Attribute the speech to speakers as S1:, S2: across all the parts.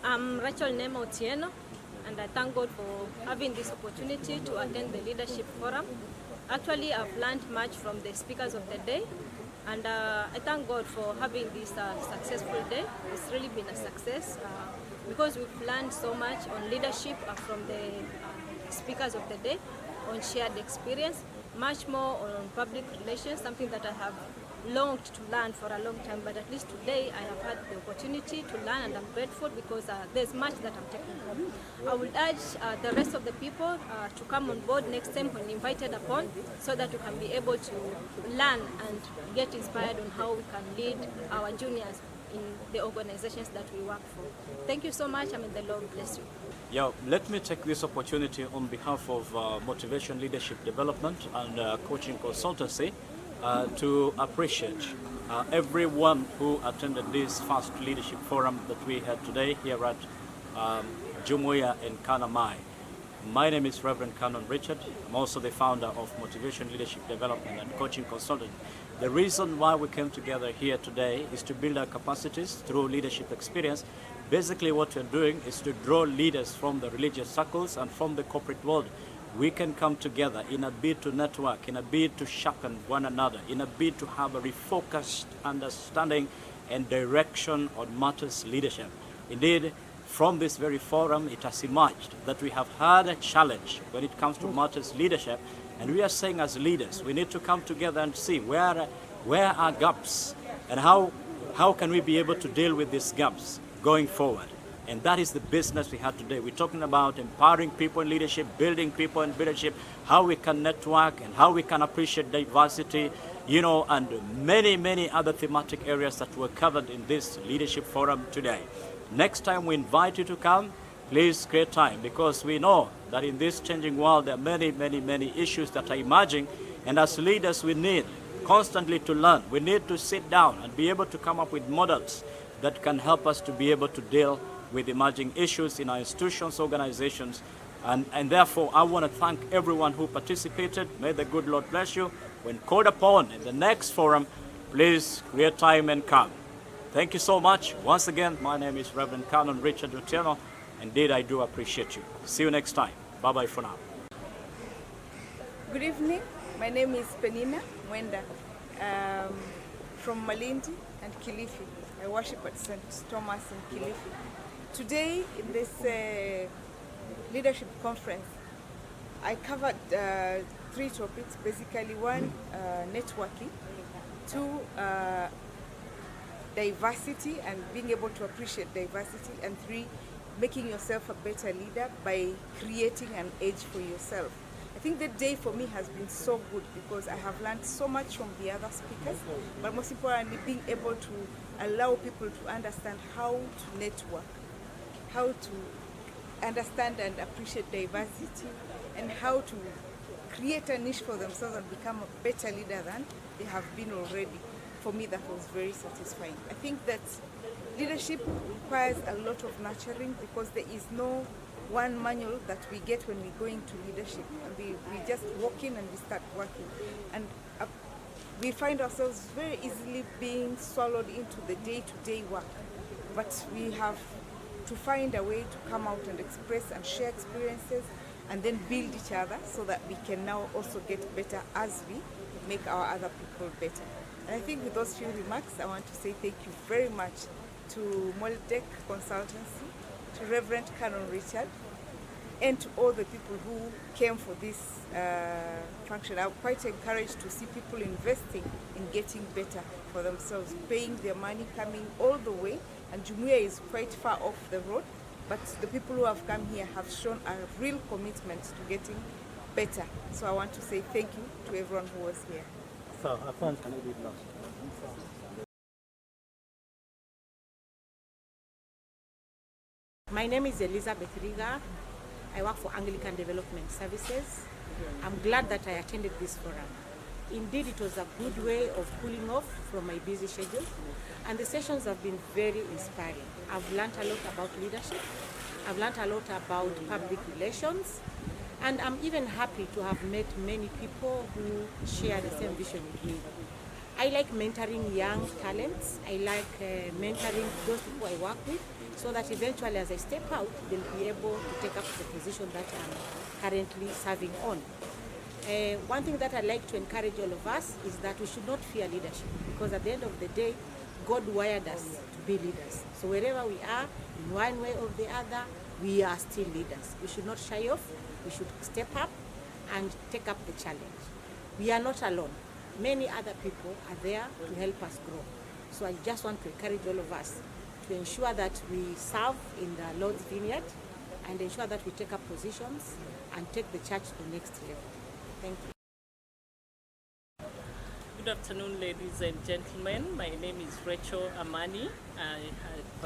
S1: I'm Rachel Nema Otieno, and I thank God for having this opportunity to attend the Leadership Forum. Actually, I've learned much from the speakers of the day, and I thank God for having this successful day. It's really been a success because we've learned so much on leadership from the speakers of the day, on shared experience, much more on public relations, something that I have longed to learn for a long time, but at least today I have had the opportunity to learn, and I'm grateful because there's much that I'm taking home. I would urge the rest of the people to come on board next time when invited upon, so that we can be able to learn and get inspired on how we can lead our juniors in the organizations that we work for. Thank you so much, and may the Lord bless you.
S2: Yeah, let me take this opportunity on behalf of Motivation Leadership Development and Coaching Consultancy to appreciate everyone who attended this first leadership forum that we had today here at Jumuiya in Kanamai. My name is Reverend Canon Richard. I'm also the founder of Motivation Leadership Development and Coaching Consultant. The reason why we came together here today is to build our capacities through leadership experience. Basically what we're doing is to draw leaders from the religious circles and from the corporate world. We can come together in a bid to network, in a bid to sharpen one another, in a bid to have a refocused understanding and direction on matters leadership. Indeed, from this very forum, it has emerged that we have had a challenge when it comes to matters leadership, and we are saying as leaders, we need to come together and see where are gaps and how can we be able to deal with these gaps going forward. And that is the business we had today. We're talking about empowering people in leadership, building people in leadership, how we can network and how we can appreciate diversity, and many, many other thematic areas that were covered in this leadership forum today. Next time we invite you to come, please create time, because we know that in this changing world there are many, many, many issues that are emerging, and as leaders we need constantly to learn. We need to sit down and be able to come up with models that can help us to be able to deal with emerging issues in our institutions, organizations, and therefore I want to thank everyone who participated. May the good Lord bless you. When called upon in the next forum, please create time and come. Thank you so much. Once again, my name is Reverend Canon Richard Otieno. Indeed, I do appreciate you. See you next time. Bye-bye for now.
S3: Good evening. My name is Penina Mwenda from Malindi and Kilifi. I worship at St. Thomas in Kilifi. Today, in this leadership conference, I covered 3 topics. Basically, 1, networking, 2, diversity and being able to appreciate diversity, and 3, making yourself a better leader by creating an edge for yourself. I think the day for me has been so good because I have learned so much from the other speakers, but most importantly, being able to allow people to understand how to network, how to understand and appreciate diversity, and how to create a niche for themselves and become a better leader than they have been already. For me, that was very satisfying. I think that leadership requires a lot of nurturing because there is no one manual that we get when we go into leadership. And we just walk in and we start working. And we find ourselves very easily being swallowed into the day-to-day work. But we have to find a way to come out and express and share experiences and then build each other so that we can now also get better as we make our other people better. And I think with those few remarks, I want to say thank you very much to Moldec Consultancy, to Reverend Canon Richard, and to all the people who came for this function. I'm quite encouraged to see people investing in getting better for themselves, paying their money, coming all the way. And Jumuiya is quite far off the road, but the people who have come here have shown a real commitment to getting better. So I want to say thank you to everyone who was here.
S4: So, can I be lost?
S5: My name is Elizabeth Riga. I work for Anglican Development Services. I'm glad that I attended this forum. Indeed, it was a good way of cooling off from my busy schedule, and the sessions have been very inspiring. I've learned a lot about leadership. I've learned a lot about public relations, and I'm even happy to have met many people who share the same vision with me. I like mentoring young talents. I like mentoring those people I work with so that eventually as I step out, they'll be able to take up the position that I'm currently serving on. One thing that I like to encourage all of us is that we should not fear leadership, because at the end of the day, God wired us to be leaders. So wherever we are, in one way or the other, we are still leaders. We should not shy off. We should step up and take up the challenge. We are not alone. Many other people are there to help us grow. So I just want to encourage all of us to ensure that we serve in the Lord's vineyard and ensure that we take up positions and take the church to the next level. Thank you.
S6: Good afternoon, ladies and gentlemen. My name is Rachel Amani. I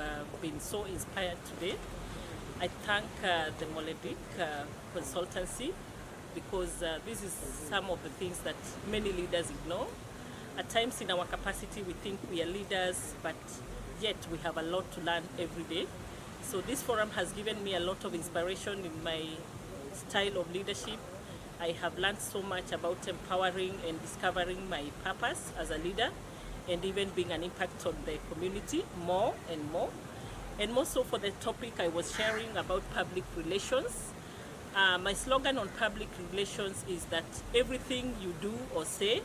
S6: have been so inspired today. I thank the Moledik consultancy, because this is some of the things that many leaders ignore. At times in our capacity we think we are leaders, but yet we have a lot to learn every day. So this forum has given me a lot of inspiration in my style of leadership. I have learned so much about empowering and discovering my purpose as a leader, and even being an impact on the community more and more. And more so for the topic I was sharing about public relations. My slogan on public relations is that everything you do or say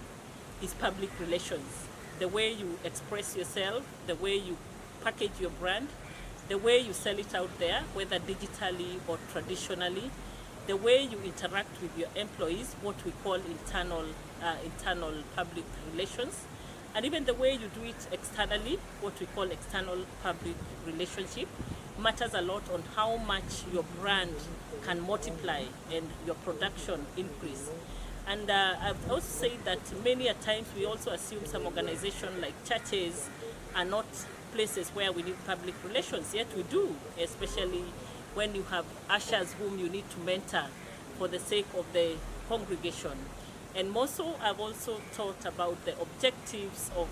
S6: is public relations. The way you express yourself, the way you package your brand, the way you sell it out there, whether digitally or traditionally, the way you interact with your employees, what we call internal public relations, and even the way you do it externally, what we call external public relationship, matters a lot on how much your brand can multiply and your production increase. And I've also said that many a times we also assume some organizations like churches are not places where we need public relations, yet we do, especially when you have ushers whom you need to mentor for the sake of the congregation. And more so, I've also thought about the objectives of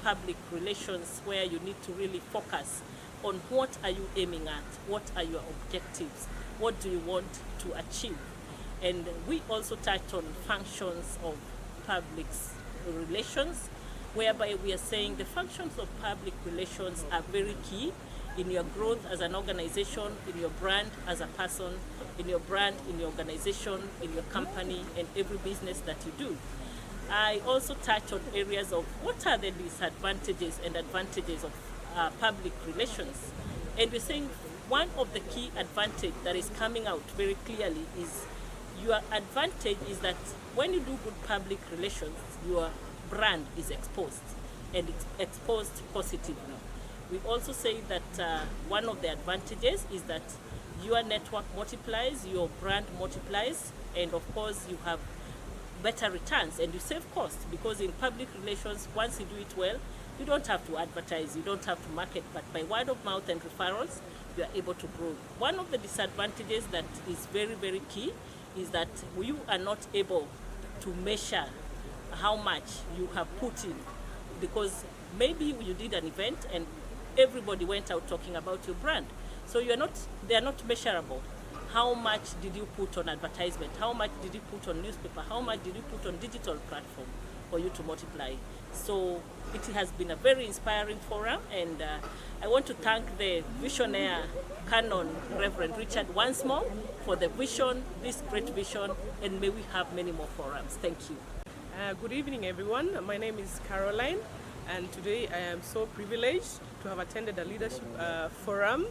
S6: public relations, where you need to really focus on what are you aiming at, what are your objectives, what do you want to achieve. And we also touched on functions of public relations, whereby we are saying the functions of public relations are very key in your growth as an organization, in your brand as a person, in your brand, in your organization, in your company, and every business that you do. I also touch on areas of what are the disadvantages and advantages of public relations. And we're saying one of the key advantage that is coming out very clearly is your advantage is that when you do good public relations, your brand is exposed, and it's exposed positively. We also say that one of the advantages is that your network multiplies, your brand multiplies, and of course you have better returns and you save costs, because in public relations, once you do it well, you don't have to advertise, you don't have to market, but by word of mouth and referrals, you are able to grow. One of the disadvantages that is very, very key is that you are not able to measure how much you have put in, because maybe you did an event and everybody went out talking about your brand. So they are not measurable. How much did you put on advertisement? How much did you put on newspaper? How much did you put on digital platform for you to multiply? So it has been a very inspiring forum, and I want to thank the visionaire Canon Reverend Richard once more for the vision, this great vision, and may we have many more forums. Thank you.
S7: Good evening, everyone. My name is Caroline, and today I am so privileged to have attended a leadership forum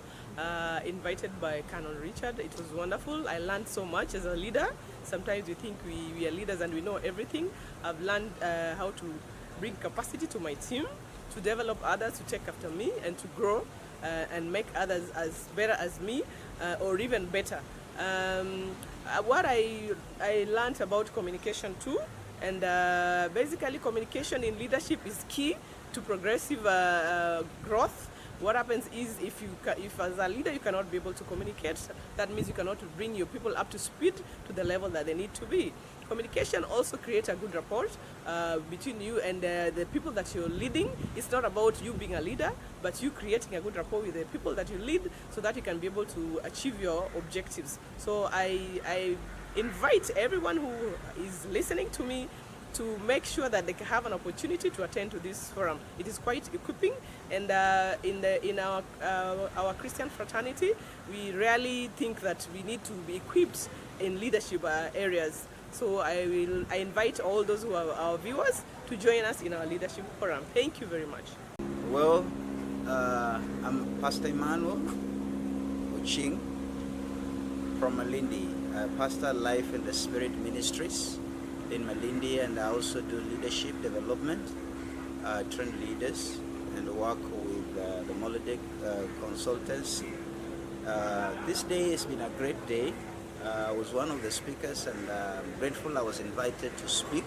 S7: invited by Canon Richard. It was wonderful. I learned so much as a leader. Sometimes we think we are leaders and we know everything. I've learned how to bring capacity to my team, to develop others to take after me, and to grow and make others as better as me or even better. What I learned about communication too, and basically communication in leadership is key to progressive growth. What happens is if as a leader you cannot be able to communicate, that means you cannot bring your people up to speed to the level that they need to be. Communication also creates a good rapport between you and the people that you're leading. It's not about you being a leader, but you creating a good rapport with the people that you lead so that you can be able to achieve your objectives. So I invite everyone who is listening to me to make sure that they can have an opportunity to attend to this forum. It is quite equipping, and in our Christian fraternity, we rarely think that we need to be equipped in leadership areas. So I invite all those who are our viewers to join us in our leadership forum. Thank you very much.
S8: Well, I'm Pastor Emmanuel Uching from Malindi. I pastor Life in the Spirit Ministries in Malindi, and I also do leadership development, train leaders, and work with the Molodic consultancy. This day has been a great day. I was one of the speakers, and I'm grateful I was invited to speak.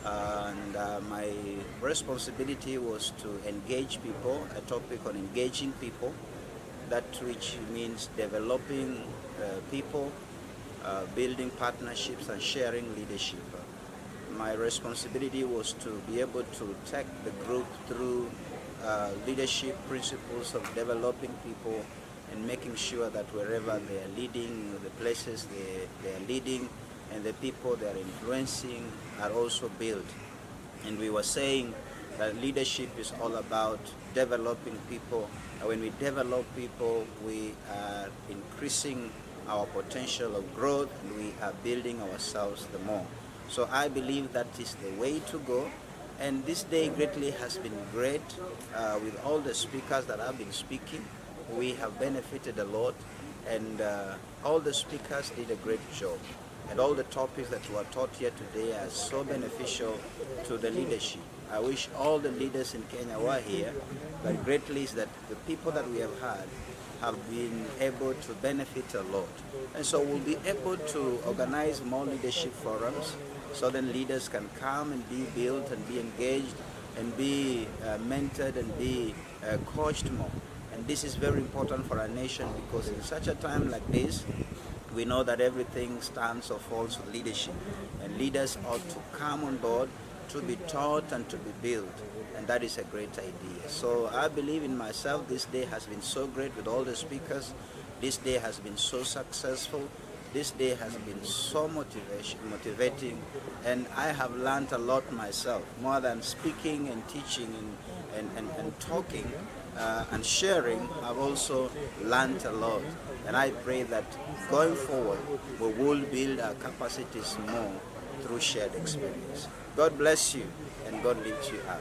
S8: And my responsibility was to engage people, a topic on engaging people, that which means developing people, building partnerships and sharing leadership. My responsibility was to be able to take the group through leadership principles of developing people and making sure that wherever they are leading, the places they are leading, and the people they are influencing are also built. And we were saying that leadership is all about developing people. And when we develop people, we are increasing our potential of growth, and we are building ourselves the more. So I believe that is the way to go. And this day greatly has been great with all the speakers that have been speaking. We have benefited a lot, and all the speakers did a great job. And all the topics that were taught here today are so beneficial to the leadership. I wish all the leaders in Kenya were here, but greatly is that the people that we have had have been able to benefit a lot. And so we'll be able to organize more leadership forums so then leaders can come and be built and be engaged and be mentored and be coached more. And this is very important for our nation, because in such a time like this, we know that everything stands or falls with leadership. And leaders ought to come on board to be taught and to be built. And that is a great idea. So I believe in myself. This day has been so great with all the speakers. This day has been so successful. This day has been so motivating. And I have learned a lot myself, more than speaking and teaching and talking. And sharing. I've also learned a lot, and I pray that going forward we will build our capacities more through shared experience. God bless you, and God lift you up.